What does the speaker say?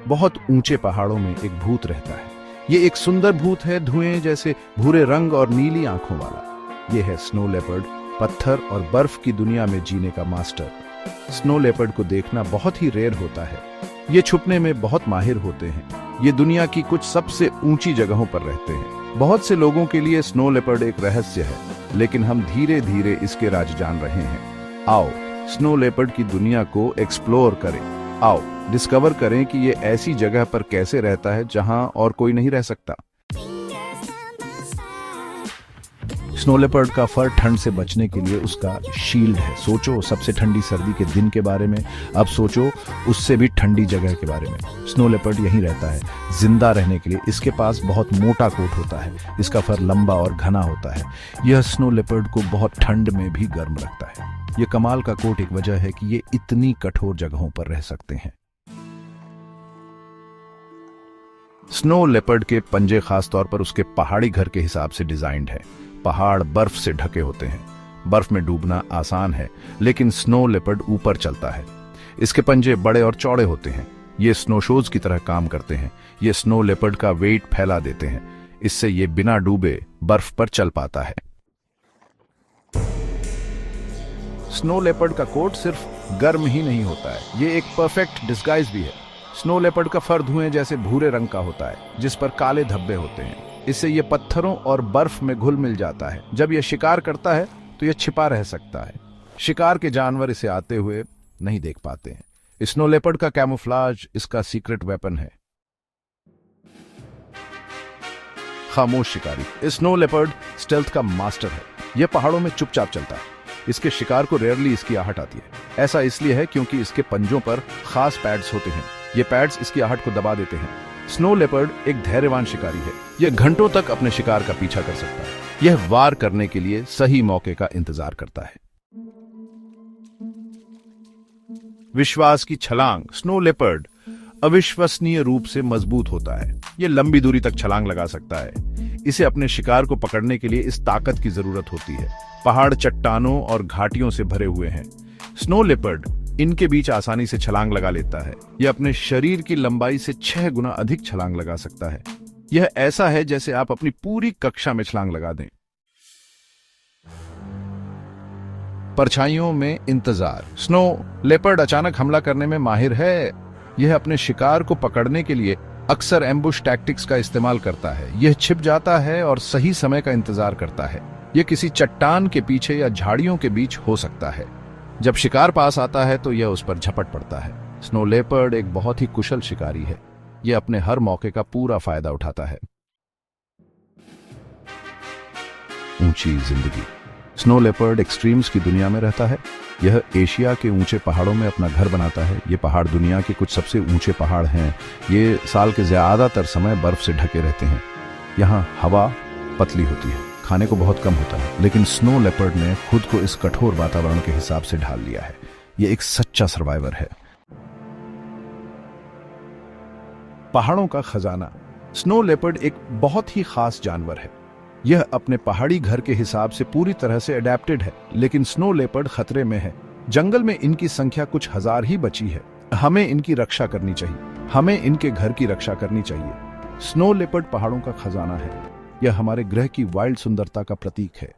बहुत ऊंचे पहाड़ों में एक भूत रहता है। ये एक सुंदर भूत है, धुएं जैसे भूरे रंग और नीली आंखों वाला। ये है स्नो लेपर्ड, पत्थर और बर्फ की दुनिया में जीने का मास्टर। स्नो लेपर्ड को देखना बहुत ही रेयर होता है। ये छुपने में बहुत माहिर होते हैं। ये दुनिया की कुछ सबसे ऊंची जगहों पर रहते हैं। बहुत से लोगों के लिए स्नो लेपर्ड एक रहस्य है, लेकिन हम धीरे धीरे इसके राज जान रहे हैं। आओ स्नो लेपर्ड की दुनिया को एक्सप्लोर करें। आओ डिस्कवर करें कि ये ऐसी जगह पर कैसे रहता है जहां और कोई नहीं रह सकता। स्नो लेपर्ड का फर ठंड से बचने के लिए उसका शील्ड है। सोचो सबसे ठंडी सर्दी के दिन के बारे में, अब सोचो उससे भी ठंडी जगह के बारे में। स्नो लेपर्ड यहीं रहता है। जिंदा रहने के लिए इसके पास बहुत मोटा कोट होता है। इसका फर लंबा और घना होता है। यह स्नो लेपर्ड को बहुत ठंड में भी गर्म रखता है। यह कमाल का कोट एक वजह है कि ये इतनी कठोर जगहों पर रह सकते हैं। स्नो लेपर्ड के पंजे खासतौर पर उसके पहाड़ी घर के हिसाब से डिजाइंड है। पहाड़ बर्फ से ढके होते हैं। बर्फ में डूबना आसान है, लेकिन स्नो लेपर्ड ऊपर चलता है। इसके पंजे बड़े और चौड़े होते हैं। ये स्नो शूज की तरह काम करते हैं। ये स्नो लेपर्ड का वेट फैला देते हैं। इससे ये बिना डूबे बर्फ पर चल पाता है। स्नो लेपर्ड का कोट सिर्फ गर्म ही नहीं होता है, ये एक परफेक्ट डिस्गाइज भी है। स्नो लेपर्ड का फर धुएं जैसे भूरे रंग का होता है, जिस पर काले धब्बे होते हैं। इससे यह पत्थरों और बर्फ में घुल मिल जाता है। जब यह शिकार करता है तो यह छिपा रह सकता है। शिकार के जानवर इसे आते हुए नहीं देख पाते हैं। स्नो लेपर्ड का कैमोफ्लाज इसका सीक्रेट वेपन है। खामोश शिकारी। स्नो लेपर्ड स्टेल्थ का मास्टर है। यह पहाड़ों में चुपचाप चलता है। इसके शिकार को रेयरली इसकी आहट आती है। ऐसा इसलिए है क्योंकि इसके पंजों पर खास पैड्स होते हैं। ये पैड्स इसकी आहट को दबा देते हैं। स्नो लेपर्ड एक धैर्यवान शिकारी है। यह घंटों तक अपने शिकार का पीछा कर सकता है। यह वार करने के लिए सही मौके का इंतजार करता है। विश्वास की छलांग। स्नो लेपर्ड अविश्वसनीय रूप से मजबूत होता है। यह लंबी दूरी तक छलांग लगा सकता है। इसे अपने शिकार को पकड़ने के लिए इस ताकत की जरूरत होती है। पहाड़ चट्टानों और घाटियों से भरे हुए हैं। स्नो लेपर्ड इनके बीच आसानी से छलांग लगा लेता है। यह अपने शरीर की लंबाई से 6 गुना अधिक छलांग लगा सकता है। यह ऐसा है जैसे आप अपनी पूरी कक्षा में छलांग लगा दें। परछाइयों में इंतजार। स्नो लेपर्ड अचानक हमला करने में माहिर है। यह अपने शिकार को पकड़ने के लिए अक्सर एम्बुश टैक्टिक्स का इस्तेमाल करता है। यह छिप जाता है और सही समय का इंतजार करता है। यह किसी चट्टान के पीछे या झाड़ियों के बीच हो सकता है। जब शिकार पास आता है तो यह उस पर झपट पड़ता है। स्नो लेपर्ड एक बहुत ही कुशल शिकारी है। यह अपने हर मौके का पूरा फायदा उठाता है। ऊंची जिंदगी। स्नो लेपर्ड एक्सट्रीम्स की दुनिया में रहता है। यह एशिया के ऊंचे पहाड़ों में अपना घर बनाता है। ये पहाड़ दुनिया के कुछ सबसे ऊंचे पहाड़ हैं। ये साल के ज्यादातर समय बर्फ से ढके रहते हैं। यहाँ हवा पतली होती है, खाने को बहुत कम होता है, लेकिन स्नो लेपर्ड ने खुद को इस कठोर वातावरण के हिसाब से ढाल लिया है। यह एक सच्चा सर्वाइवर है। पहाड़ों का खजाना। स्नो लेपर्ड एक बहुत ही खास जानवर है। यह अपने पहाड़ी घर के हिसाब से पूरी तरह से अडेप्टेड है, लेकिन स्नो लेपर्ड खतरे में है। जंगल में इनकी संख्या कुछ हजार ही बची है। हमें इनकी रक्षा करनी चाहिए। हमें इनके घर की रक्षा करनी चाहिए। स्नो लेपर्ड पहाड़ों का खजाना है। यह हमारे ग्रह की वाइल्ड सुंदरता का प्रतीक है।